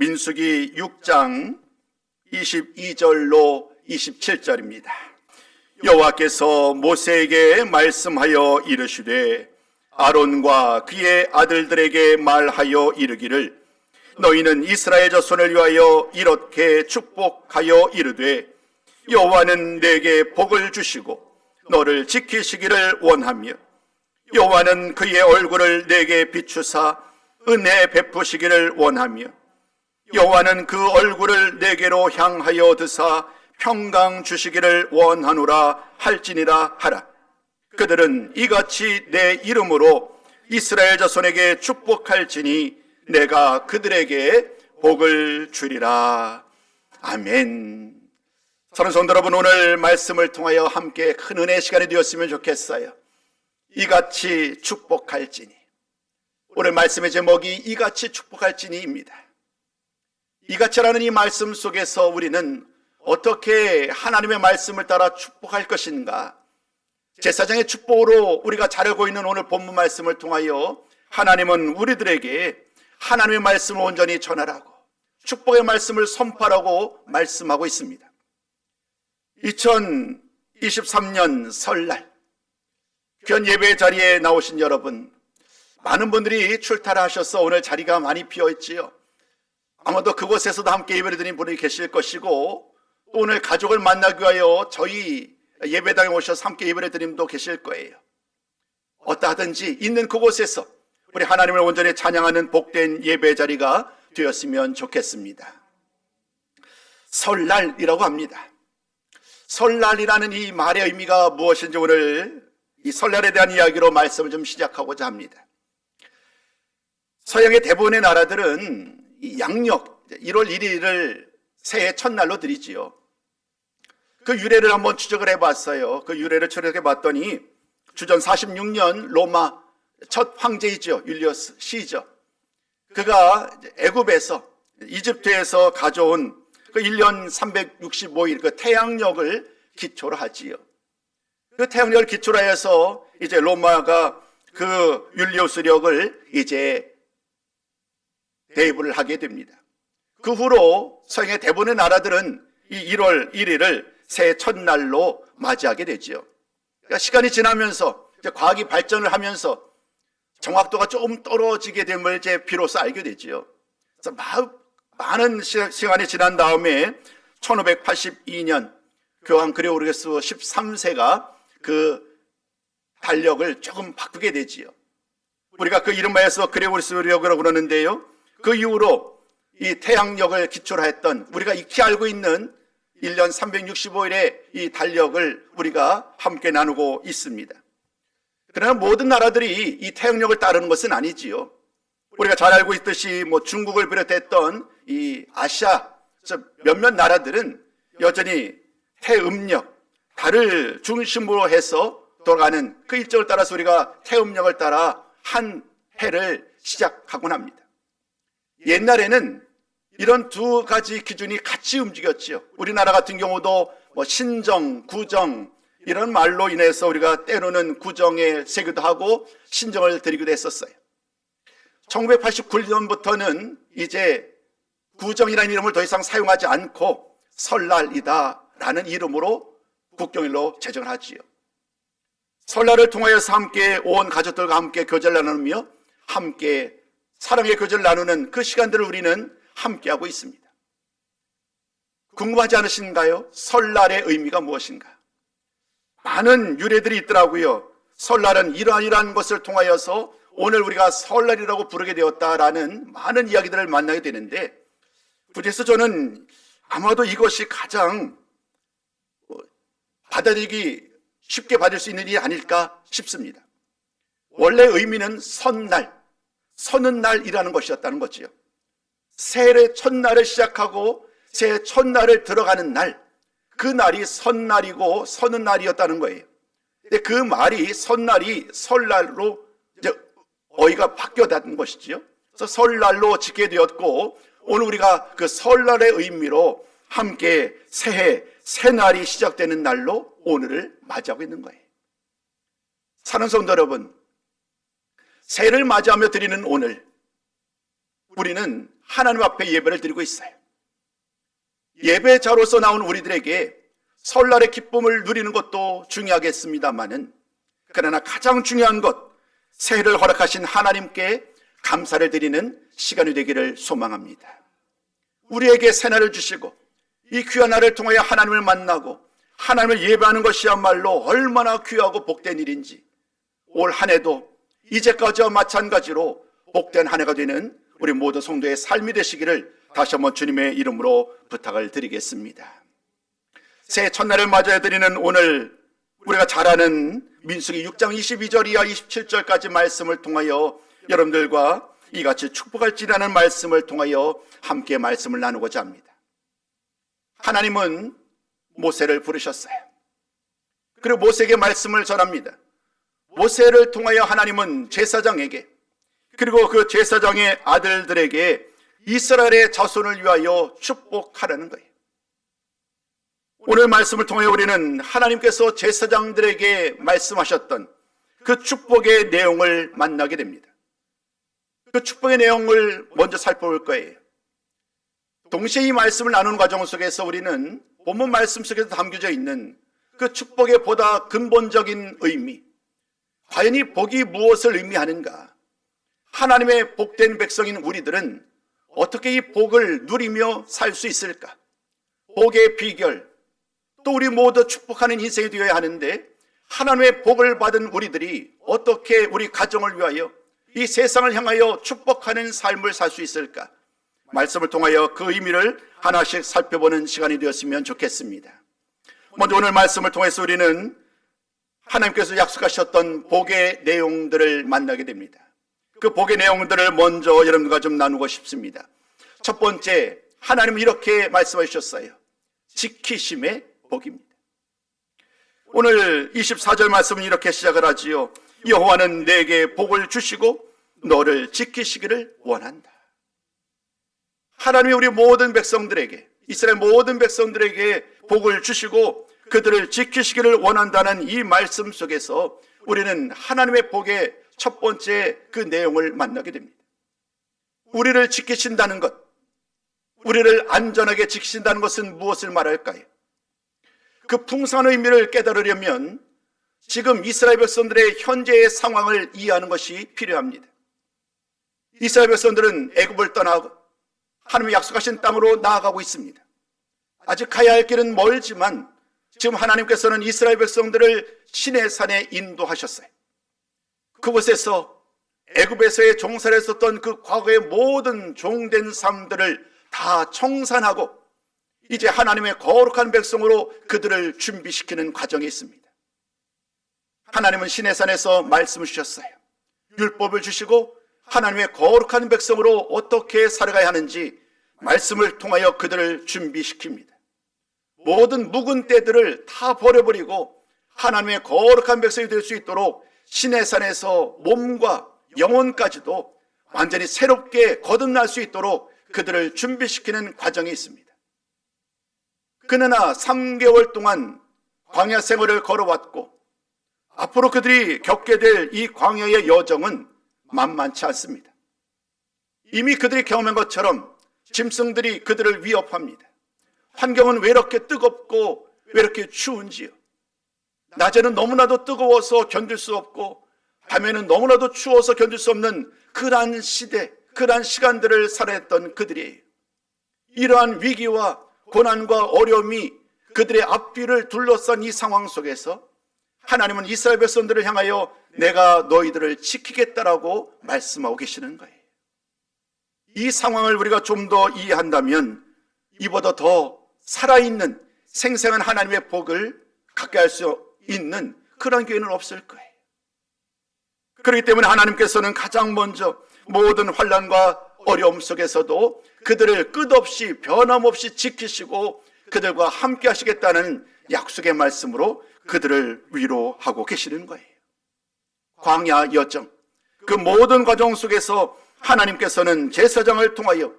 민수기 6장 22절로 27절입니다. 여호와께서 모세에게 말씀하여 이르시되 아론과 그의 아들들에게 말하여 이르기를 너희는 이스라엘 자손을 위하여 이렇게 축복하여 이르되 여호와는 내게 복을 주시고 너를 지키시기를 원하며 여호와는 그의 얼굴을 내게 비추사 은혜 베푸시기를 원하며 여호와는 그 얼굴을 내게로 향하여 드사 평강 주시기를 원하노라 할지니라 하라. 그들은 이같이 내 이름으로 이스라엘 자손에게 축복할지니 내가 그들에게 복을 주리라. 아멘. 사랑하는 성도 여러분, 오늘 말씀을 통하여 함께 큰 은혜의 시간이 되었으면 좋겠어요. 이같이 축복할지니. 오늘 말씀의 제목이 이같이 축복할지니입니다. 이같이라는 이 말씀 속에서 우리는 어떻게 하나님의 말씀을 따라 축복할 것인가? 제사장의 축복으로 우리가 잘 알고 있는 오늘 본문 말씀을 통하여 하나님은 우리들에게 하나님의 말씀을 온전히 전하라고, 축복의 말씀을 선포하라고 말씀하고 있습니다. 2023년 설날 귀한 예배 자리에 나오신 여러분, 많은 분들이 출타를 하셔서 오늘 자리가 많이 비어있지요. 아마도 그곳에서도 함께 예배를 드린 분이 계실 것이고, 또 오늘 가족을 만나기 위하여 저희 예배당에 오셔서 함께 예배를 드린 분도 계실 거예요. 어떠하든지 있는 그곳에서 우리 하나님을 온전히 찬양하는 복된 예배 자리가 되었으면 좋겠습니다. 설날이라고 합니다. 설날이라는 이 말의 의미가 무엇인지 오늘 이 설날에 대한 이야기로 말씀을 좀 시작하고자 합니다. 서양의 대부분의 나라들은 이 양력 1월 1일을 새해 첫날로 드리지요. 그 유래를 한번 추적을 해봤어요. 그 유래를 추적해 봤더니 주전 46년 로마 첫 황제이죠. 율리어스 시저. 그가 애굽에서 이집트에서 가져온 그 1년 365일 그 태양력을 기초로 하지요. 그 태양력을 기초로 해서 이제 로마가 그 율리우스력을 이제 대입을 하게 됩니다. 그 후로 서양의 대부분의 나라들은 이 1월 1일을 새해 첫날로 맞이하게 되죠. 그러니까 시간이 지나면서 이제 과학이 발전을 하면서 정확도가 조금 떨어지게 됨을 이제 비로소 알게 되죠. 그래서 많은 시간이 지난 다음에 1582년 교황 그레고리우스 13세가 그 달력을 조금 바꾸게 되지요. 우리가 그 이름하여서 그레고리우스력이라고 그러는데요. 그 이후로 이 태양력을 기초로 했던 우리가 익히 알고 있는 1년 365일의 이 달력을 우리가 함께 나누고 있습니다. 그러나 모든 나라들이 이 태양력을 따르는 것은 아니지요. 우리가 잘 알고 있듯이 중국을 비롯했던 이 아시아 몇몇 나라들은 여전히 태음력, 달을 중심으로 해서 돌아가는 그 일정을 따라서 우리가 태음력을 따라 한 해를 시작하곤 합니다. 옛날에는 이런 두 가지 기준이 같이 움직였지요. 우리나라 같은 경우도 신정, 구정 이런 말로 인해서 우리가 때로는 구정에 세기도 하고 신정을 드리기도 했었어요. 1989년부터는 이제 구정이라는 이름을 더 이상 사용하지 않고 설날이다라는 이름으로 국경일로 제정을 하지요. 설날을 통하여서 함께 온 가족들과 함께 교제를 나누며 함께 사랑의 교제를 나누는 그 시간들을 우리는 함께하고 있습니다. 궁금하지 않으신가요? 설날의 의미가 무엇인가? 많은 유래들이 있더라고요. 설날은 이러한 것을 통하여서 오늘 우리가 설날이라고 부르게 되었다라는 많은 이야기들을 만나게 되는데, 그래서 저는 아마도 이것이 가장 받아들이기 쉽게 받을 수 있는 일이 아닐까 싶습니다. 원래 의미는 선날, 서는 날이라는 것이었다는 거지요. 새해 첫날을 시작하고 새해 첫날을 들어가는 날, 그 날이 선날이고 서는 날이었다는 거예요. 근데 그 말이 선날이 설날로 이제 어휘가 바뀌어진 것이지요. 그래서 설날로 짓게 되었고, 오늘 우리가 그 설날의 의미로 함께 새해, 새날이 시작되는 날로 오늘을 맞이하고 있는 거예요. 사는 성도 여러분, 새해를 맞이하며 드리는 오늘, 우리는 하나님 앞에 예배를 드리고 있어요. 예배자로서 나온 우리들에게 설날의 기쁨을 누리는 것도 중요하겠습니다마는, 그러나 가장 중요한 것, 새해를 허락하신 하나님께 감사를 드리는 시간이 되기를 소망합니다. 우리에게 새날을 주시고 이 귀한 날을 통하여 하나님을 만나고 하나님을 예배하는 것이야말로 얼마나 귀하고 복된 일인지, 올 한 해도 이제까지와 마찬가지로 복된 한 해가 되는 우리 모든 성도의 삶이 되시기를 다시 한번 주님의 이름으로 부탁을 드리겠습니다. 새해 첫날을 맞아야 드리는 오늘, 우리가 잘 아는 민수기 6장 22절 이하 27절까지 말씀을 통하여 여러분들과 이같이 축복할지라는 말씀을 통하여 함께 말씀을 나누고자 합니다. 하나님은 모세를 부르셨어요. 그리고 모세에게 말씀을 전합니다. 모세를 통하여 하나님은 제사장에게, 그리고 그 제사장의 아들들에게 이스라엘의 자손을 위하여 축복하라는 거예요. 오늘 말씀을 통하여 우리는 하나님께서 제사장들에게 말씀하셨던 그 축복의 내용을 만나게 됩니다. 그 축복의 내용을 먼저 살펴볼 거예요. 동시에 이 말씀을 나누는 과정 속에서 우리는 본문 말씀 속에서 담겨져 있는 그 축복의 보다 근본적인 의미, 과연 이 복이 무엇을 의미하는가, 하나님의 복된 백성인 우리들은 어떻게 이 복을 누리며 살 수 있을까, 복의 비결, 또 우리 모두 축복하는 인생이 되어야 하는데 하나님의 복을 받은 우리들이 어떻게 우리 가정을 위하여 이 세상을 향하여 축복하는 삶을 살 수 있을까, 말씀을 통하여 그 의미를 하나씩 살펴보는 시간이 되었으면 좋겠습니다. 먼저 오늘 말씀을 통해서 우리는 하나님께서 약속하셨던 복의 내용들을 만나게 됩니다. 그 복의 내용들을 먼저 여러분과 좀 나누고 싶습니다. 첫 번째, 하나님은 이렇게 말씀해 주셨어요. 지키심의 복입니다. 오늘 24절 말씀은 이렇게 시작을 하지요. 여호와는 내게 복을 주시고 너를 지키시기를 원한다. 하나님이 우리 모든 백성들에게, 이스라엘 모든 백성들에게 복을 주시고 그들을 지키시기를 원한다는 이 말씀 속에서 우리는 하나님의 복의 첫 번째 그 내용을 만나게 됩니다. 우리를 지키신다는 것, 우리를 안전하게 지키신다는 것은 무엇을 말할까요? 그 풍성한 의미를 깨달으려면 지금 이스라엘 백성들의 현재의 상황을 이해하는 것이 필요합니다. 이스라엘 백성들은 애굽을 떠나고 하나님이 약속하신 땅으로 나아가고 있습니다. 아직 가야 할 길은 멀지만 지금 하나님께서는 이스라엘 백성들을 시내산에 인도하셨어요. 그곳에서 애굽에서의 종살이 했었던 그 과거의 모든 종된 삶들을 다 청산하고 이제 하나님의 거룩한 백성으로 그들을 준비시키는 과정이 있습니다. 하나님은 시내산에서 말씀을 주셨어요. 율법을 주시고 하나님의 거룩한 백성으로 어떻게 살아가야 하는지 말씀을 통하여 그들을 준비시킵니다. 모든 묵은 때들을 다 버려버리고 하나님의 거룩한 백성이 될 수 있도록 시내산에서 몸과 영혼까지도 완전히 새롭게 거듭날 수 있도록 그들을 준비시키는 과정이 있습니다. 그러나 3개월 동안 광야 생활을 걸어왔고 앞으로 그들이 겪게 될 이 광야의 여정은 만만치 않습니다. 이미 그들이 경험한 것처럼 짐승들이 그들을 위협합니다. 환경은 왜 이렇게 뜨겁고 왜 이렇게 추운지요. 낮에는 너무나도 뜨거워서 견딜 수 없고 밤에는 너무나도 추워서 견딜 수 없는 그러한 시대, 그러한 시간들을 살아했던 그들이에요. 이러한 위기와 고난과 어려움이 그들의 앞뒤를 둘러싼 이 상황 속에서 하나님은 이스라엘 백성들을 향하여 내가 너희들을 지키겠다라고 말씀하고 계시는 거예요. 이 상황을 우리가 좀 더 이해한다면 이보다 더 살아있는 생생한 하나님의 복을 갖게 할 수 있는 그런 교회는 없을 거예요. 그렇기 때문에 하나님께서는 가장 먼저 모든 환난과 어려움 속에서도 그들을 끝없이 변함없이 지키시고 그들과 함께 하시겠다는 약속의 말씀으로 그들을 위로하고 계시는 거예요. 광야 여정, 그 모든 과정 속에서 하나님께서는 제사장을 통하여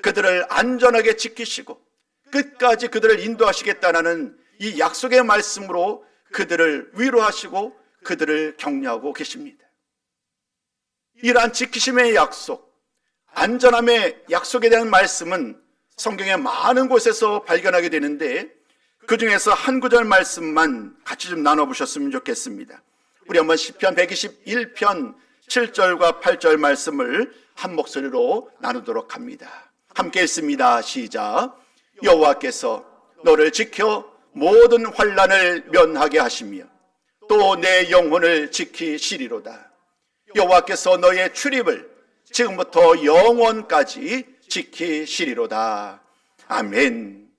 그들을 안전하게 지키시고 끝까지 그들을 인도하시겠다는 이 약속의 말씀으로 그들을 위로하시고 그들을 격려하고 계십니다. 이러한 지키심의 약속, 안전함의 약속에 대한 말씀은 성경의 많은 곳에서 발견하게 되는데 그 중에서 한 구절 말씀만 같이 좀 나눠보셨으면 좋겠습니다. 우리 한번 시편 121편 7절과 8절 말씀을 한 목소리로 나누도록 합니다. 함께 읽습니다. 시작. 여호와께서 너를 지켜 모든 환난을 면하게 하시며 또 내 영혼을 지키시리로다. 여호와께서 너의 출입을 지금부터 영원까지 지키시리로다. 아멘.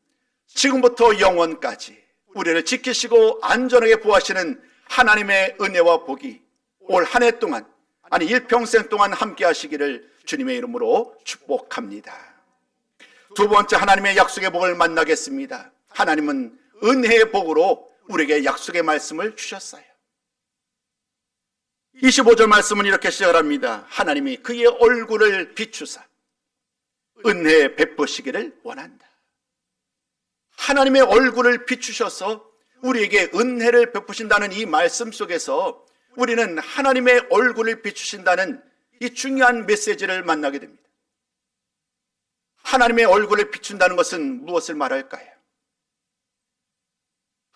지금부터 영원까지 우리를 지키시고 안전하게 보호하시는 하나님의 은혜와 복이 올 한 해 동안, 아니 일평생 동안 함께 하시기를 주님의 이름으로 축복합니다. 두 번째 하나님의 약속의 복을 만나겠습니다. 하나님은 은혜의 복으로 우리에게 약속의 말씀을 주셨어요. 25절 말씀은 이렇게 시작을 합니다. 하나님이 그의 얼굴을 비추사 은혜 베푸시기를 원한다. 하나님의 얼굴을 비추셔서 우리에게 은혜를 베푸신다는 이 말씀 속에서 우리는 하나님의 얼굴을 비추신다는 이 중요한 메시지를 만나게 됩니다. 하나님의 얼굴을 비춘다는 것은 무엇을 말할까요?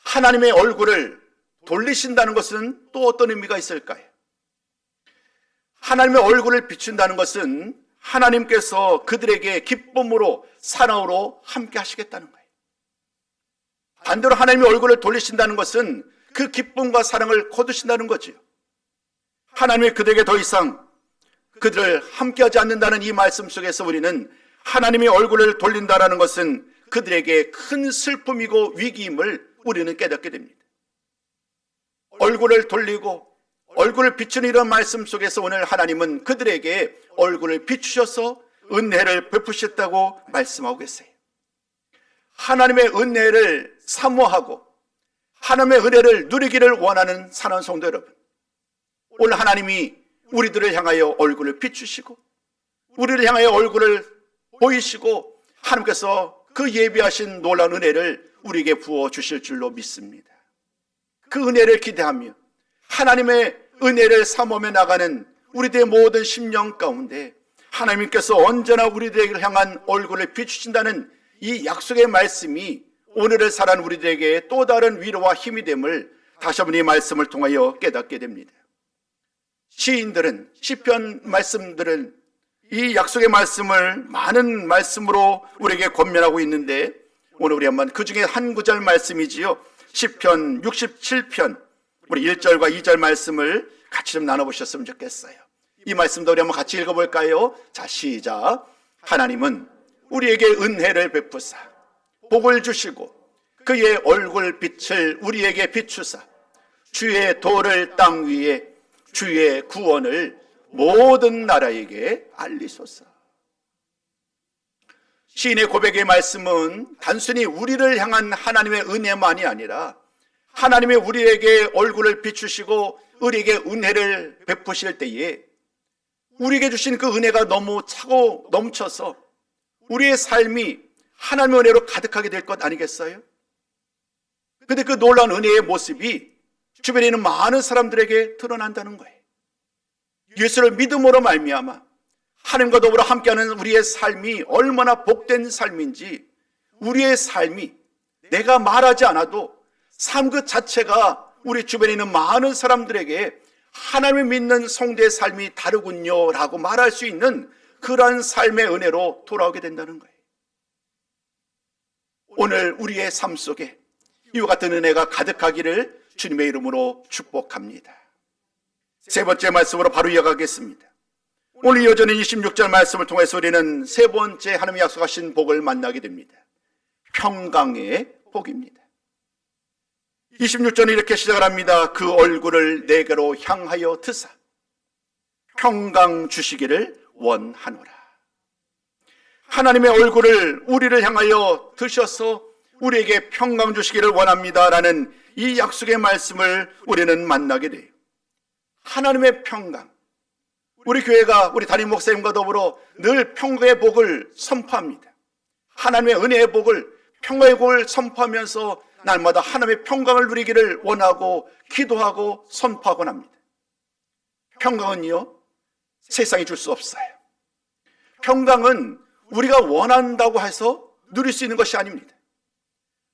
하나님의 얼굴을 돌리신다는 것은 또 어떤 의미가 있을까요? 하나님의 얼굴을 비춘다는 것은 하나님께서 그들에게 기쁨으로 사랑으로 함께 하시겠다는 거예요. 반대로 하나님의 얼굴을 돌리신다는 것은 그 기쁨과 사랑을 거두신다는 거지요. 하나님이 그들에게 더 이상 그들을 함께하지 않는다는 이 말씀 속에서 우리는 하나님의 얼굴을 돌린다는 것은 그들에게 큰 슬픔이고 위기임을 우리는 깨닫게 됩니다. 얼굴을 돌리고 얼굴을 비추는 이런 말씀 속에서 오늘 하나님은 그들에게 얼굴을 비추셔서 은혜를 베푸셨다고 말씀하고 계세요. 하나님의 은혜를 사모하고 하나님의 은혜를 누리기를 원하는 사랑하는 성도 여러분, 오늘 하나님이 우리들을 향하여 얼굴을 비추시고 우리를 향하여 얼굴을 보이시고 하나님께서 그 예비하신 놀라운 은혜를 우리에게 부어주실 줄로 믿습니다. 그 은혜를 기대하며 하나님의 은혜를 사모하며 나가는 우리들의 모든 심령 가운데 하나님께서 언제나 우리들에게 향한 얼굴을 비추신다는 이 약속의 말씀이 오늘을 살아가는 우리들에게 또 다른 위로와 힘이 됨을 다시 한번 이 말씀을 통하여 깨닫게 됩니다. 시인들은, 시편 말씀들은 이 약속의 말씀을 많은 말씀으로 우리에게 권면하고 있는데 오늘 우리 한번 그 중에 한 구절 말씀이지요. 시편 67편 우리 1절과 2절 말씀을 같이 좀 나눠보셨으면 좋겠어요. 이 말씀도 우리 한번 같이 읽어볼까요? 자, 시작. 하나님은 우리에게 은혜를 베푸사 복을 주시고 그의 얼굴 빛을 우리에게 비추사 주의 도를 땅 위에 주의 구원을 모든 나라에게 알리소서. 시인의 고백의 말씀은 단순히 우리를 향한 하나님의 은혜만이 아니라 하나님의 우리에게 얼굴을 비추시고 우리에게 은혜를 베푸실 때에 우리에게 주신 그 은혜가 너무 차고 넘쳐서 우리의 삶이 하나님의 은혜로 가득하게 될 것 아니겠어요? 그런데 그 놀라운 은혜의 모습이 주변에 있는 많은 사람들에게 드러난다는 거예요. 예수를 믿음으로 말미암아 하나님과 더불어 함께하는 우리의 삶이 얼마나 복된 삶인지, 우리의 삶이 내가 말하지 않아도 삶 그 자체가 우리 주변에 있는 많은 사람들에게 하나님을 믿는 성도의 삶이 다르군요 라고 말할 수 있는 그러한 삶의 은혜로 돌아오게 된다는 거예요. 오늘 우리의 삶 속에 이와 같은 은혜가 가득하기를 주님의 이름으로 축복합니다. 세 번째 말씀으로 바로 이어가겠습니다. 오늘 이어지는 26절 말씀을 통해서 우리는 세 번째 하나님이 약속하신 복을 만나게 됩니다. 평강의 복입니다. 26절은 이렇게 시작을 합니다. 그 얼굴을 내게로 향하여 드사 평강 주시기를 원하노라. 하나님의 얼굴을 우리를 향하여 드셔서 우리에게 평강 주시기를 원합니다라는 이 약속의 말씀을 우리는 만나게 돼요. 하나님의 평강, 우리 교회가 우리 담임 목사님과 더불어 늘 평강의 복을 선포합니다. 하나님의 은혜의 복을, 평강의 복을 선포하면서 날마다 하나님의 평강을 누리기를 원하고 기도하고 선포하곤 합니다. 평강은요, 세상이 줄 수 없어요. 평강은 우리가 원한다고 해서 누릴 수 있는 것이 아닙니다.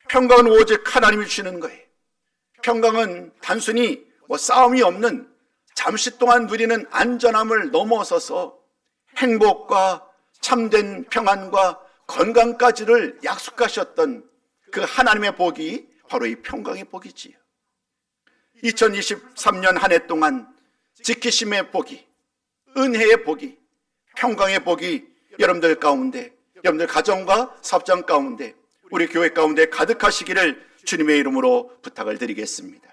평강은 오직 하나님이 주시는 거예요. 평강은 단순히 싸움이 없는 잠시 동안 누리는 안전함을 넘어서서 행복과 참된 평안과 건강까지를 약속하셨던 그 하나님의 복이 바로 이 평강의 복이지요. 2023년 한 해 동안 지키심의 복이, 은혜의 복이, 평강의 복이 여러분들 가운데, 여러분들 가정과 사업장 가운데, 우리 교회 가운데 가득하시기를 주님의 이름으로 부탁을 드리겠습니다.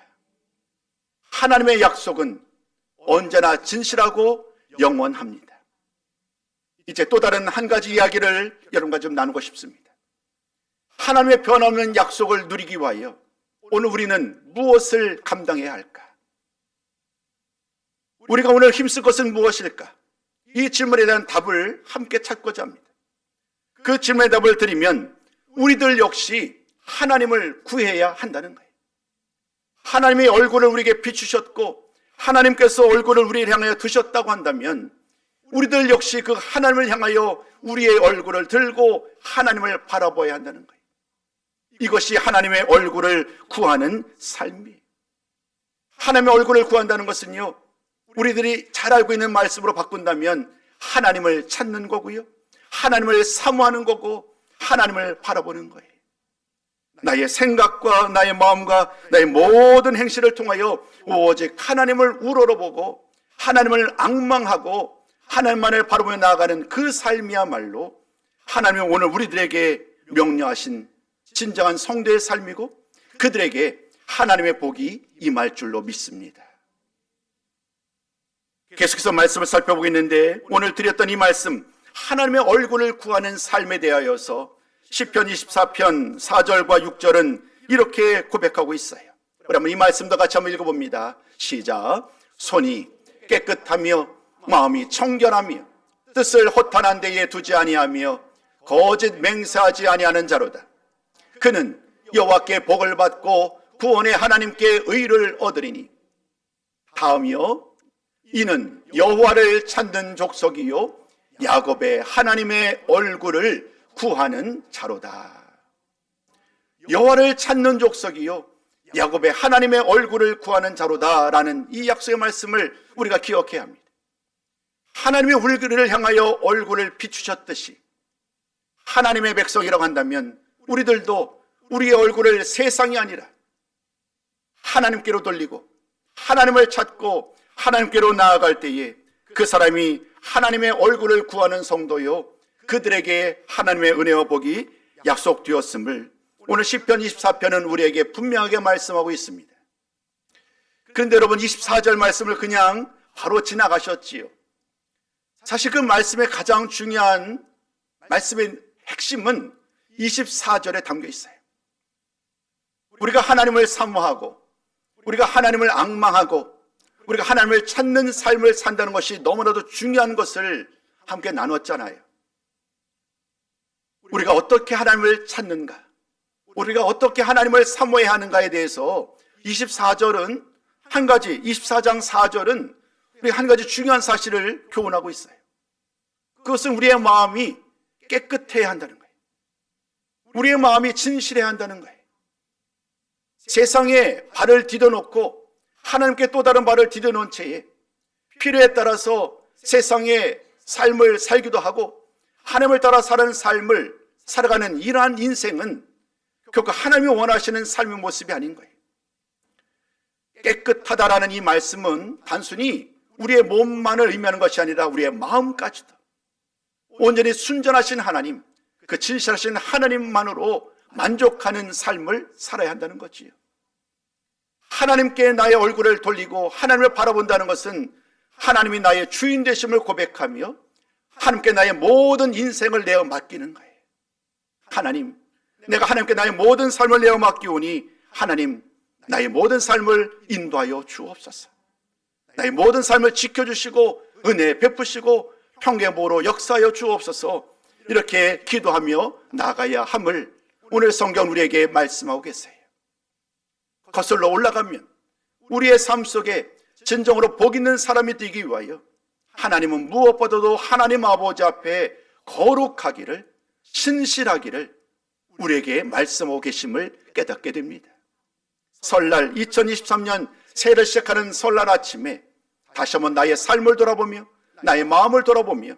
하나님의 약속은 언제나 진실하고 영원합니다. 이제 또 다른 한 가지 이야기를 여러분과 좀 나누고 싶습니다. 하나님의 변함없는 약속을 누리기 위하여 오늘 우리는 무엇을 감당해야 할까? 우리가 오늘 힘쓸 것은 무엇일까? 이 질문에 대한 답을 함께 찾고자 합니다. 그 질문의 답을 드리면 우리들 역시 하나님을 구해야 한다는 거예요. 하나님의 얼굴을 우리에게 비추셨고 하나님께서 얼굴을 우리를 향하여 두셨다고 한다면 우리들 역시 그 하나님을 향하여 우리의 얼굴을 들고 하나님을 바라봐야 한다는 거예요. 이것이 하나님의 얼굴을 구하는 삶이에요. 하나님의 얼굴을 구한다는 것은요, 우리들이 잘 알고 있는 말씀으로 바꾼다면 하나님을 찾는 거고요, 하나님을 사모하는 거고 하나님을 바라보는 거예요. 나의 생각과 나의 마음과 나의 모든 행실을 통하여 오직 하나님을 우러러보고 하나님을 앙망하고 하나님만을 바라보며 나아가는 그 삶이야말로 하나님이 오늘 우리들에게 명령하신 진정한 성도의 삶이고 그들에게 하나님의 복이 임할 줄로 믿습니다. 계속해서 말씀을 살펴보고 있는데 오늘 드렸던 이 말씀, 하나님의 얼굴을 구하는 삶에 대하여서 시편 24편 4절과 6절은 이렇게 고백하고 있어요. 우리 한번 이 말씀도 같이 한번 읽어봅니다. 시작. 손이 깨끗하며 마음이 청결하며 뜻을 허탄한 데에 두지 아니하며 거짓 맹세하지 아니하는 자로다. 그는 여호와께 복을 받고 구원의 하나님께 의를 얻으리니 다음이요 이는 여호와를 찾는 족속이요 야곱의 하나님의 얼굴을 구하는 자로다. 여호와를 찾는 족속이요 야곱의 하나님의 얼굴을 구하는 자로다라는 이 약속의 말씀을 우리가 기억해야 합니다. 하나님의 우리를 향하여 얼굴을 비추셨듯이 하나님의 백성이라고 한다면 우리들도 우리의 얼굴을 세상이 아니라 하나님께로 돌리고 하나님을 찾고 하나님께로 나아갈 때에 그 사람이 하나님의 얼굴을 구하는 성도요 그들에게 하나님의 은혜와 복이 약속되었음을 오늘 시편 24편은 우리에게 분명하게 말씀하고 있습니다. 그런데 여러분 24절 말씀을 그냥 바로 지나가셨지요. 사실 그 말씀의 가장 중요한 말씀의 핵심은 24절에 담겨 있어요. 우리가 하나님을 사모하고 우리가 하나님을 앙망하고 우리가 하나님을 찾는 삶을 산다는 것이 너무나도 중요한 것을 함께 나눴잖아요. 우리가 어떻게 하나님을 찾는가, 우리가 어떻게 하나님을 사모해야 하는가에 대해서 24절은 한 가지, 24장 4절은 우리 한 가지 중요한 사실을 교훈하고 있어요. 그것은 우리의 마음이 깨끗해야 한다는 거예요. 우리의 마음이 진실해야 한다는 거예요. 세상에 발을 디뎌놓고 하나님께 또 다른 발을 디뎌놓은 채에 필요에 따라서 세상의 삶을 살기도 하고 하나님을 따라 사는 삶을 살아가는 이러한 인생은 결국 하나님이 원하시는 삶의 모습이 아닌 거예요. 깨끗하다라는 이 말씀은 단순히 우리의 몸만을 의미하는 것이 아니라 우리의 마음까지도 온전히 순전하신 하나님, 그 진실하신 하나님만으로 만족하는 삶을 살아야 한다는 거지요. 하나님께 나의 얼굴을 돌리고 하나님을 바라본다는 것은 하나님이 나의 주인 되심을 고백하며 하나님께 나의 모든 인생을 내어 맡기는 거예요. 하나님, 내가 하나님께 나의 모든 삶을 내어 맡기오니 하나님, 나의 모든 삶을 인도하여 주옵소서. 나의 모든 삶을 지켜주시고 은혜 베푸시고 평강보로 역사하여 주옵소서. 이렇게 기도하며 나아가야 함을 오늘 성경 우리에게 말씀하고 계세요. 거슬러 올라가면 우리의 삶 속에 진정으로 복 있는 사람이 되기 위하여 하나님은 무엇보다도 하나님 아버지 앞에 거룩하기를, 신실하기를 우리에게 말씀하고 계심을 깨닫게 됩니다. 설날 2023년 새해를 시작하는 설날 아침에 다시 한번 나의 삶을 돌아보며 나의 마음을 돌아보며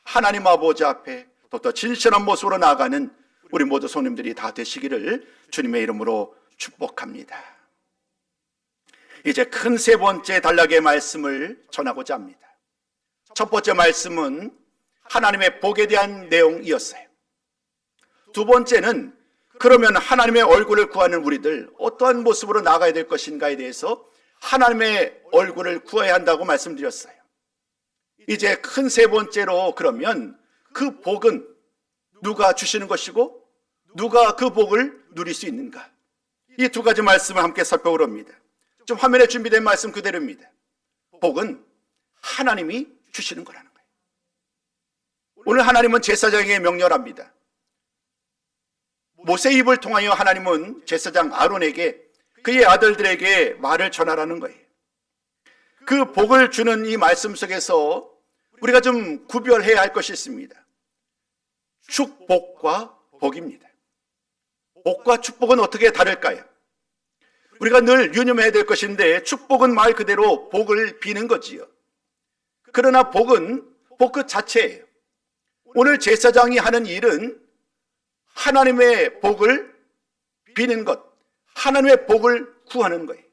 하나님 아버지 앞에 더 진실한 모습으로 나아가는 우리 모두 손님들이 다 되시기를 주님의 이름으로 축복합니다. 이제 큰 세 번째 단락의 말씀을 전하고자 합니다. 첫 번째 말씀은 하나님의 복에 대한 내용이었어요. 두 번째는 그러면 하나님의 얼굴을 구하는 우리들 어떠한 모습으로 나아가야 될 것인가에 대해서 하나님의 얼굴을 구해야 한다고 말씀드렸어요. 이제 큰 세 번째로 그러면 그 복은 누가 주시는 것이고 누가 그 복을 누릴 수 있는가? 이 두 가지 말씀을 함께 살펴보려 합니다. 좀 화면에 준비된 말씀 그대로입니다. 복은 하나님이 주시는 거라는 거예요. 오늘 하나님은 제사장에게 명령합니다. 모세 입을 통하여 하나님은 제사장 아론에게 그의 아들들에게 말을 전하라는 거예요. 그 복을 주는 이 말씀 속에서 우리가 좀 구별해야 할 것이 있습니다. 축복과 복입니다. 복과 축복은 어떻게 다를까요? 우리가 늘 유념해야 될 것인데 축복은 말 그대로 복을 비는 거지요. 그러나 복은 복 그 자체예요. 오늘 제사장이 하는 일은 하나님의 복을 비는 것, 하나님의 복을 구하는 거예요.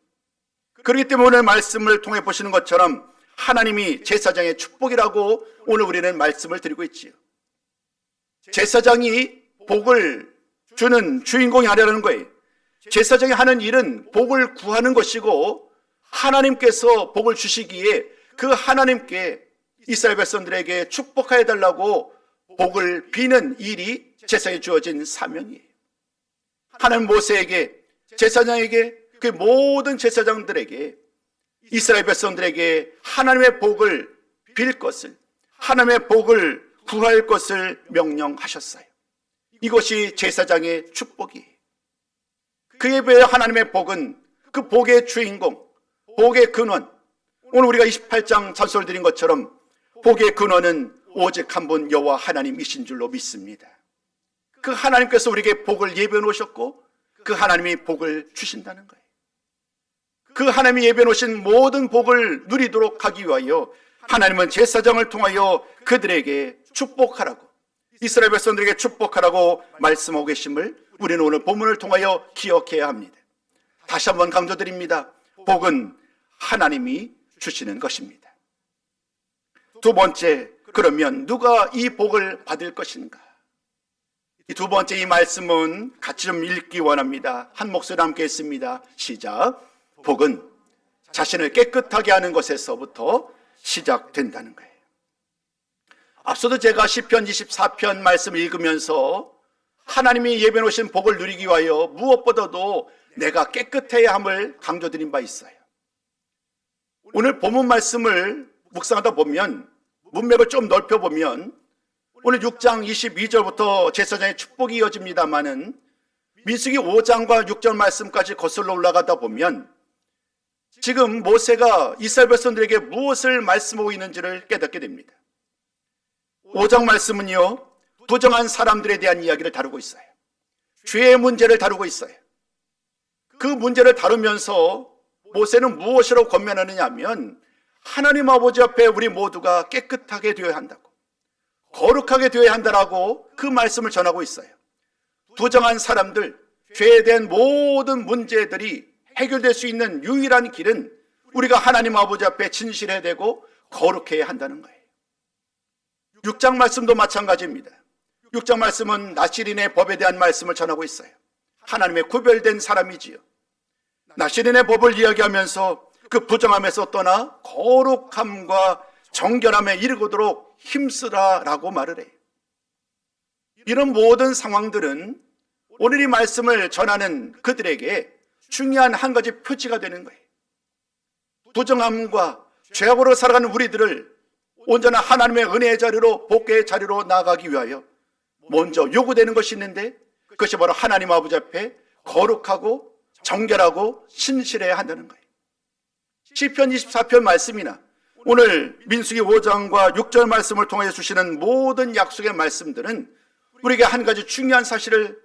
그렇기 때문에 오늘 말씀을 통해 보시는 것처럼 하나님이 제사장의 축복이라고 오늘 우리는 말씀을 드리고 있지요. 제사장이 복을 주는 주인공이 아니라는 거예요. 제사장이 하는 일은 복을 구하는 것이고 하나님께서 복을 주시기에 그 하나님께 이스라엘 백성들에게 축복하여 달라고 복을 비는 일이 제사장에 주어진 사명이에요. 하나님 모세에게, 제사장에게, 그 모든 제사장들에게, 이스라엘 백성들에게 하나님의 복을 빌 것을, 하나님의 복을 구할 것을 명령하셨어요. 이것이 제사장의 축복이에요. 그에 비해 하나님의 복은 그 복의 주인공, 복의 근원, 오늘 우리가 28장 찬송을 드린 것처럼 복의 근원은 오직 한 분 여호와 하나님이신 줄로 믿습니다. 그 하나님께서 우리에게 복을 예비해 놓으셨고 그 하나님이 복을 주신다는 거예요. 그 하나님이 예비해 놓으신 모든 복을 누리도록 하기 위하여 하나님은 제사장을 통하여 그들에게 축복하라고, 이스라엘 백성들에게 축복하라고 말씀하고 계심을 우리는 오늘 본문을 통하여 기억해야 합니다. 다시 한번 강조드립니다. 복은 하나님이 주시는 것입니다. 두 번째, 그러면 누가 이 복을 받을 것인가? 이 두 번째 이 말씀은 같이 좀 읽기 원합니다. 한 목소리 함께 했습니다. 시작. 복은 자신을 깨끗하게 하는 것에서부터 시작된다는 거예요. 앞서도 제가 시편 24편 말씀을 읽으면서 하나님이 예비해 놓으신 복을 누리기 위하여 무엇보다도 내가 깨끗해야 함을 강조드린 바 있어요. 오늘 본문 말씀을 묵상하다 보면, 문맥을 좀 넓혀보면 오늘 6장 22절부터 제사장의 축복이 이어집니다마는 민수기 5장과 6절 말씀까지 거슬러 올라가다 보면 지금 모세가 이스라엘 백성들에게 무엇을 말씀하고 있는지를 깨닫게 됩니다. 5장 말씀은요, 부정한 사람들에 대한 이야기를 다루고 있어요. 죄의 문제를 다루고 있어요. 그 문제를 다루면서 모세는 무엇이라고 권면하느냐 하면 하나님 아버지 앞에 우리 모두가 깨끗하게 되어야 한다고, 거룩하게 되어야 한다라고 그 말씀을 전하고 있어요. 부정한 사람들, 죄에 대한 모든 문제들이 해결될 수 있는 유일한 길은 우리가 하나님 아버지 앞에 진실해야 되고 거룩해야 한다는 거예요. 6장 말씀도 마찬가지입니다. 6장 말씀은 나시린의 법에 대한 말씀을 전하고 있어요. 하나님의 구별된 사람이지요. 나시린의 법을 이야기하면서 그 부정함에서 떠나 거룩함과 정결함에 이르도록 힘쓰라라고 말을 해요. 이런 모든 상황들은 오늘 이 말씀을 전하는 그들에게 중요한 한 가지 표지가 되는 거예요. 부정함과 죄악으로 살아가는 우리들을 온전한 하나님의 은혜의 자리로, 복의 자리로 나아가기 위하여 먼저 요구되는 것이 있는데 그것이 바로 하나님 아버지 앞에 거룩하고 정결하고 신실해야 한다는 거예요. 시편 24편 말씀이나 오늘 민수기 5장과 6절 말씀을 통해 주시는 모든 약속의 말씀들은 우리에게 한 가지 중요한 사실을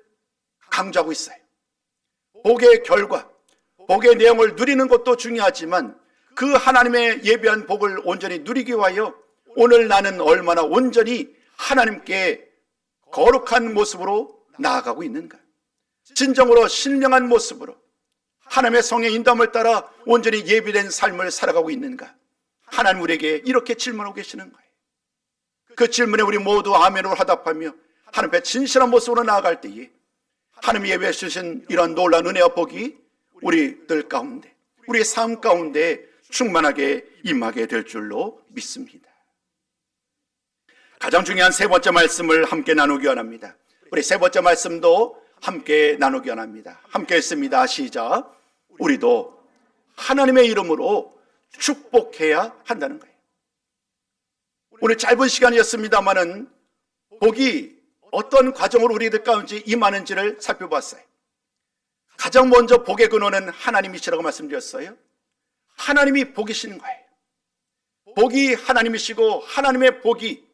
강조하고 있어요. 복의 결과, 복의 내용을 누리는 것도 중요하지만 그 하나님의 예비한 복을 온전히 누리기 위하여 오늘 나는 얼마나 온전히 하나님께 거룩한 모습으로 나아가고 있는가, 진정으로 신령한 모습으로 하나님의 성의 인도함을 따라 온전히 예비된 삶을 살아가고 있는가, 하나님 우리에게 이렇게 질문하고 계시는 거예요. 그 질문에 우리 모두 아멘으로 화답하며 하나님 앞에 진실한 모습으로 나아갈 때에 하나님이 예배해 주신 이런 놀라운 은혜와 복이 우리들 가운데, 우리의 삶 가운데 충만하게 임하게 될 줄로 믿습니다. 가장 중요한 세 번째 말씀을 함께 나누기 원합니다. 우리 세 번째 말씀도 함께 나누기 원합니다. 함께 했습니다. 시작. 우리도 하나님의 이름으로 축복해야 한다는 거예요. 오늘 짧은 시간이었습니다만은 복이 어떤 과정으로 우리들 가운데 임하는지를 살펴봤어요. 가장 먼저 복의 근원은 하나님이시라고 말씀드렸어요. 하나님이 복이신 거예요. 복이 하나님이시고 하나님의 복이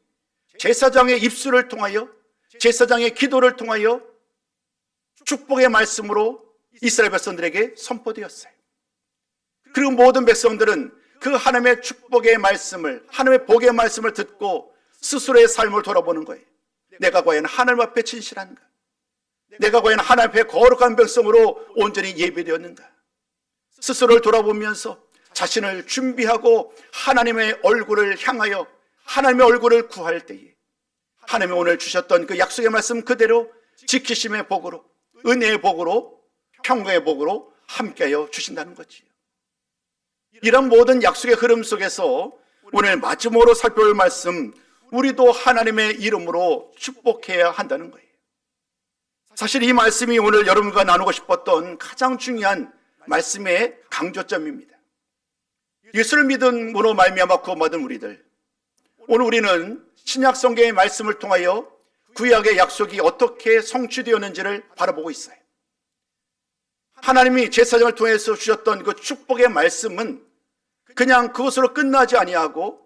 제사장의 입술을 통하여, 제사장의 기도를 통하여 축복의 말씀으로 이스라엘 백성들에게 선포되었어요. 그리고 모든 백성들은 그 하나님의 축복의 말씀을, 하나님의 복의 말씀을 듣고 스스로의 삶을 돌아보는 거예요. 내가 과연 하나님 앞에 진실한가? 내가 과연 하나님 앞에 거룩한 백성으로 온전히 예배되었는가? 스스로를 돌아보면서 자신을 준비하고 하나님의 얼굴을 향하여 하나님의 얼굴을 구할 때에 하나님이 오늘 주셨던 그 약속의 말씀 그대로 지키심의 복으로, 은혜의 복으로, 평강의 복으로 함께하여 주신다는 거지요. 이런 모든 약속의 흐름 속에서 오늘 마지막으로 살펴볼 말씀, 우리도 하나님의 이름으로 축복해야 한다는 거예요. 사실 이 말씀이 오늘 여러분과 나누고 싶었던 가장 중요한 말씀의 강조점입니다. 예수를 믿음으로 말미암아 구원받은 우리들, 오늘 우리는 신약 성경의 말씀을 통하여 구약의 약속이 어떻게 성취되었는지를 바라보고 있어요. 하나님이 제사장을 통해서 주셨던 그 축복의 말씀은 그냥 그것으로 끝나지 아니하고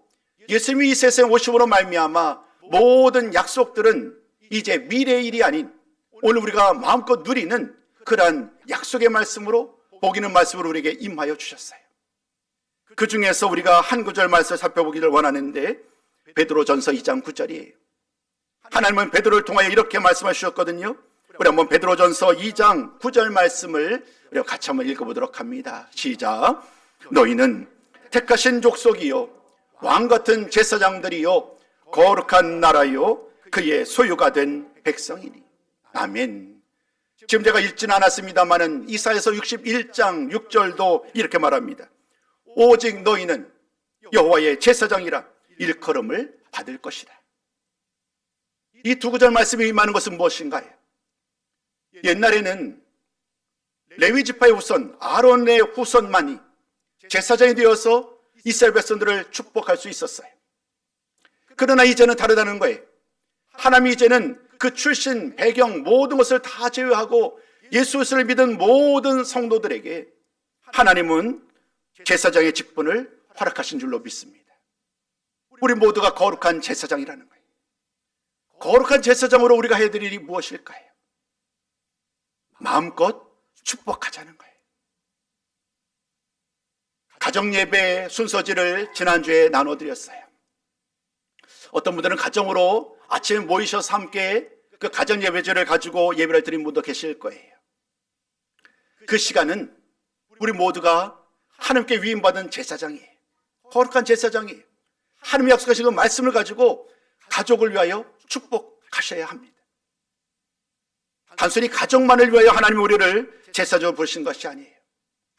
예수님이 이 세상에 오심으로 말미암아 모든 약속들은 이제 미래의 일이 아닌 오늘 우리가 마음껏 누리는 그러한 약속의 말씀으로, 복 있는 말씀으로 우리에게 임하여 주셨어요. 그 중에서 우리가 한 구절 말씀을 살펴보기를 원하는데 베드로전서 2장 9절이에요. 하나님은 베드로를 통하여 이렇게 말씀해 주셨거든요. 우리 한번 베드로전서 2장 9절 말씀을 우리가 같이 한번 읽어보도록 합니다. 시작. 너희는 택하신 족속이요 왕같은 제사장들이요 거룩한 나라요 그의 소유가 된 백성이니. 아멘. 지금 제가 읽지는 않았습니다만은 이사야서 61장 6절도 이렇게 말합니다. 오직 너희는 여호와의 제사장이라 일컬음을 받을 것이다. 이 두 구절 말씀이 임하는 것은 무엇인가요? 옛날에는 레위 지파의 후손, 아론의 후손만이 제사장이 되어서 이스라엘 백성들을 축복할 수 있었어요. 그러나 이제는 다르다는 거예요. 하나님이 이제는 그 출신, 배경 모든 것을 다 제외하고 예수를 믿은 모든 성도들에게 하나님은 제사장의 직분을 허락하신 줄로 믿습니다. 우리 모두가 거룩한 제사장이라는 거예요. 거룩한 제사장으로 우리가 해야 될 일이 무엇일까요? 마음껏 축복하자는 거예요. 가정예배 순서지를 지난주에 나눠드렸어요. 어떤 분들은 가정으로 아침에 모이셔서 함께 그 가정예배제를 가지고 예배를 드린 분도 계실 거예요. 그 시간은 우리 모두가 하나님께 위임받은 제사장이에요. 거룩한 제사장이에요. 하나님이 약속하신 그 말씀을 가지고 가족을 위하여 축복하셔야 합니다. 단순히 가족만을 위하여 하나님이 우리를 제사장으로 부르신 것이 아니에요.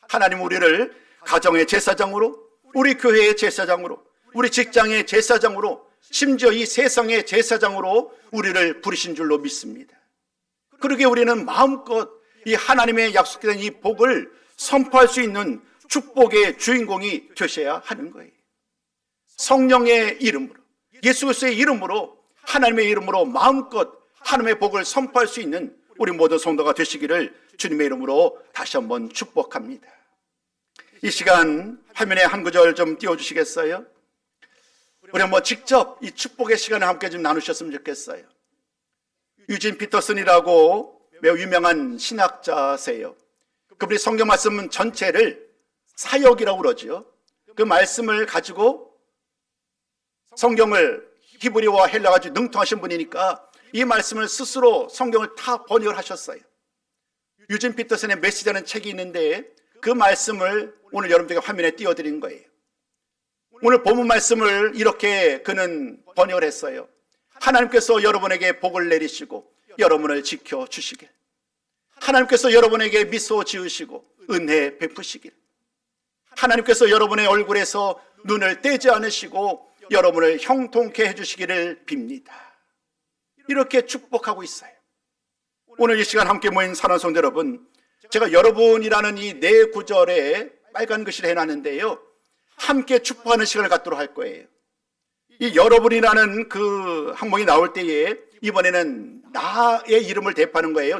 하나님 우리를 가정의 제사장으로, 우리 교회의 제사장으로, 우리 직장의 제사장으로, 심지어 이 세상의 제사장으로 우리를 부르신 줄로 믿습니다. 그러기에 우리는 마음껏 이 하나님의 약속된 이 복을 선포할 수 있는 축복의 주인공이 되셔야 하는 거예요. 성령의 이름으로, 예수 그리스도의 이름으로, 하나님의 이름으로 마음껏 하나님의 복을 선포할 수 있는 우리 모든 성도가 되시기를 주님의 이름으로 다시 한번 축복합니다. 이 시간 화면에 한 구절 좀 띄워주시겠어요? 우리 한번 직접 이 축복의 시간을 함께 좀 나누셨으면 좋겠어요. 유진 피터슨이라고 매우 유명한 신학자세요. 그분이 성경 말씀 전체를 사역이라고 그러죠. 그 말씀을 가지고 성경을 히브리어와 헬라어 아주 능통하신 분이니까 이 말씀을 스스로 성경을 다 번역을 하셨어요. 유진 피터슨의 메시지라는 책이 있는데 그 말씀을 오늘 여러분들에게 화면에 띄워드린 거예요. 오늘 본문 말씀을 이렇게 그는 번역을 했어요. 하나님께서 여러분에게 복을 내리시고 여러분을 지켜주시길, 하나님께서 여러분에게 미소 지으시고 은혜 베푸시길, 하나님께서 여러분의 얼굴에서 눈을 떼지 않으시고 여러분을 형통케 해주시기를 빕니다. 이렇게 축복하고 있어요. 오늘 이 시간 함께 모인 사랑하는 성도 여러분, 제가 여러분이라는 이 네 구절에 빨간 글씨를 해놨는데요, 함께 축복하는 시간을 갖도록 할 거예요. 이 여러분이라는 그 항목이 나올 때에 이번에는 나의 이름을 대표하는 거예요.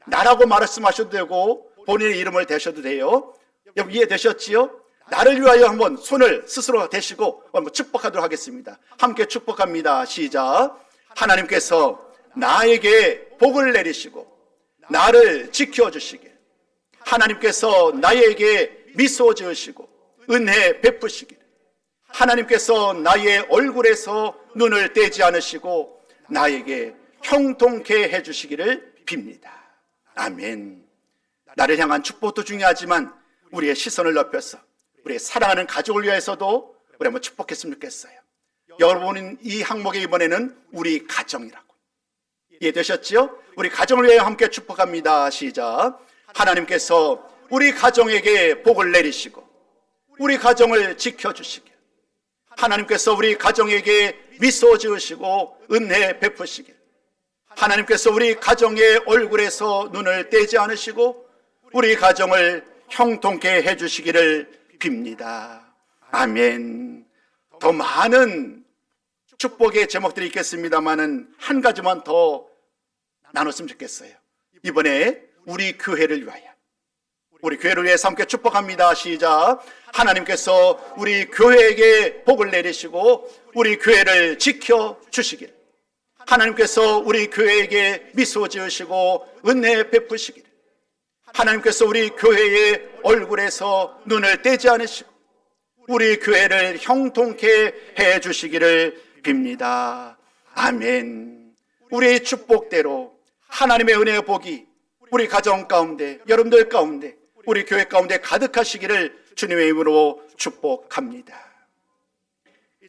나라고 말씀하셔도 되고 본인의 이름을 대셔도 돼요. 여러분 이해되셨지요? 나를 위하여 한번 손을 스스로 대시고 한번 축복하도록 하겠습니다. 함께 축복합니다. 시작. 하나님께서 나에게 복을 내리시고 나를 지켜주시길, 하나님께서 나에게 미소 지으시고 은혜 베푸시길, 하나님께서 나의 얼굴에서 눈을 떼지 않으시고 나에게 형통케 해주시기를 빕니다. 아멘. 나를 향한 축복도 중요하지만 우리의 시선을 넓혀서 우리의 사랑하는 가족을 위해서도 우리 한번 축복했으면 좋겠어요. 여러분은 이 항목에 이번에는 우리 가정이라고 이해되셨지요? 우리 가정을 위해 함께 축복합니다. 시작. 하나님께서 우리 가정에게 복을 내리시고 우리 가정을 지켜주시길, 하나님께서 우리 가정에게 미소 지으시고 은혜 베푸시길, 하나님께서 우리 가정의 얼굴에서 눈을 떼지 않으시고 우리 가정을 형통케 해주시기를 빕니다. 아멘. 더 많은 축복의 제목들이 있겠습니다만은 한 가지만 더 나눴으면 좋겠어요. 이번에 우리 교회를 위하여, 우리 교회를 위해서 함께 축복합니다. 시작. 하나님께서 우리 교회에게 복을 내리시고 우리 교회를 지켜주시길, 하나님께서 우리 교회에게 미소 지으시고 은혜 베푸시길, 하나님께서 우리 교회의 얼굴에서 눈을 떼지 않으시고 우리 교회를 형통케 해주시기를 빕니다. 아멘. 우리의 축복대로 하나님의 은혜의 복이 우리 가정 가운데, 여러분들 가운데, 우리 교회 가운데 가득하시기를 주님의 이름으로 축복합니다.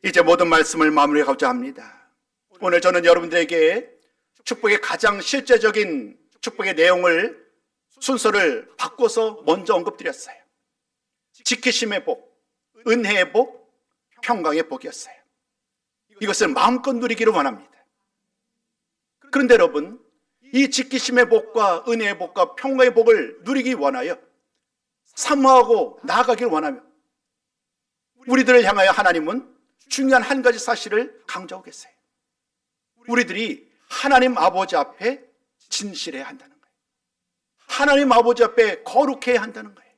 이제 모든 말씀을 마무리하고자 합니다. 오늘 저는 여러분들에게 축복의 가장 실제적인 축복의 내용을 순서를 바꿔서 먼저 언급드렸어요. 지키심의 복, 은혜의 복, 평강의 복이었어요. 이것을 마음껏 누리기를 원합니다. 그런데 여러분, 이 지키심의 복과 은혜의 복과 평강의 복을 누리기 원하여 사모하고 나아가길 원하며 우리들을 향하여 하나님은 중요한 한 가지 사실을 강조하고 계세요. 우리들이 하나님 아버지 앞에 진실해야 한다는 거예요. 하나님 아버지 앞에 거룩해야 한다는 거예요.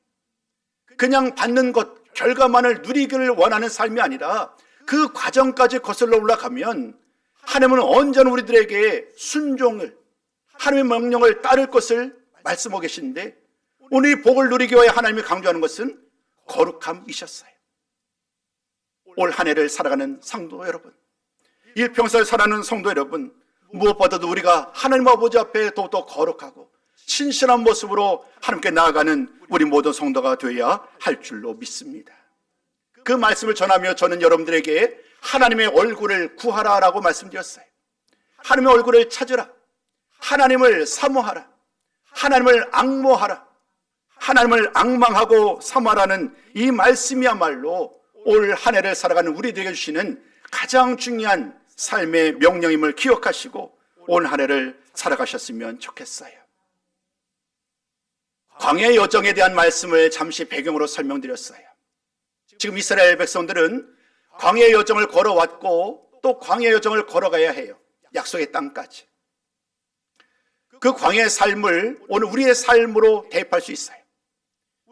그냥 받는 것, 결과만을 누리기를 원하는 삶이 아니라 그 과정까지 거슬러 올라가면 하나님은 언제나 우리들에게 순종을, 하나님의 명령을 따를 것을 말씀하고 계시는데 오늘 이 복을 누리기 위해 하나님이 강조하는 것은 거룩함이셨어요. 올 한 해를 살아가는 성도 여러분, 일평생을 살아가는 성도 여러분, 무엇보다도 우리가 하나님 아버지 앞에 더욱더 거룩하고 신실한 모습으로 하나님께 나아가는 우리 모든 성도가 되어야 할 줄로 믿습니다. 그 말씀을 전하며 저는 여러분들에게 하나님의 얼굴을 구하라라고 말씀드렸어요. 하나님의 얼굴을 찾으라, 하나님을 사모하라, 하나님을 앙모하라, 하나님을 앙망하고 사모하라는 이 말씀이야말로 올 한 해를 살아가는 우리들에게 주시는 가장 중요한 삶의 명령임을 기억하시고 올 한 해를 살아가셨으면 좋겠어요. 광야의 여정에 대한 말씀을 잠시 배경으로 설명드렸어요. 지금 이스라엘 백성들은 광야의 여정을 걸어왔고 또 광야의 여정을 걸어가야 해요. 약속의 땅까지. 그 광야의 삶을 오늘 우리의 삶으로 대입할 수 있어요.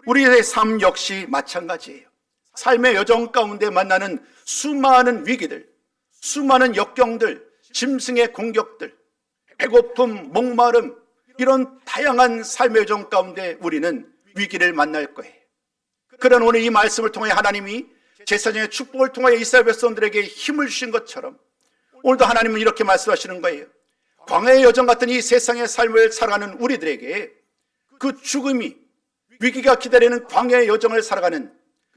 우리의 삶 역시 마찬가지예요. 삶의 여정 가운데 만나는 수많은 위기들, 수많은 역경들, 짐승의 공격들, 배고픔, 목마름, 이런 다양한 삶의 여정 가운데 우리는 위기를 만날 거예요. 그런 오늘 이 말씀을 통해 하나님이 제사장의 축복을 통하여 이스라엘 백성들에게 힘을 주신 것처럼 오늘도 하나님은 이렇게 말씀하시는 거예요. 광야의 여정 같은 이 세상의 삶을 살아가는 우리들에게 그 죽음이, 위기가 기다리는 광야의 여정을 살아가는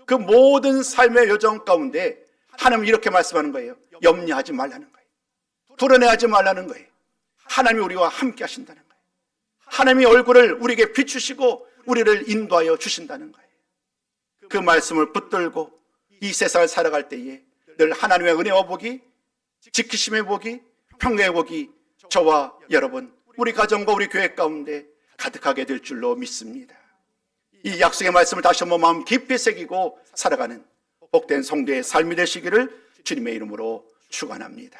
그 모든 삶의 여정 가운데 하나님은 이렇게 말씀하는 거예요. 염려하지 말라는 거예요. 불안해하지 말라는 거예요. 하나님이 우리와 함께 하신다는 거예요. 하나님이 얼굴을 우리에게 비추시고 우리를 인도하여 주신다는 거예요. 그 말씀을 붙들고 이 세상을 살아갈 때에 늘 하나님의 은혜와 복이, 지키심의 복이, 평강의 복이 저와 여러분, 우리 가정과 우리 교회 가운데 가득하게 될 줄로 믿습니다. 이 약속의 말씀을 다시 한번 마음 깊이 새기고 살아가는 복된 성도의 삶이 되시기를 주님의 이름으로 축원합니다.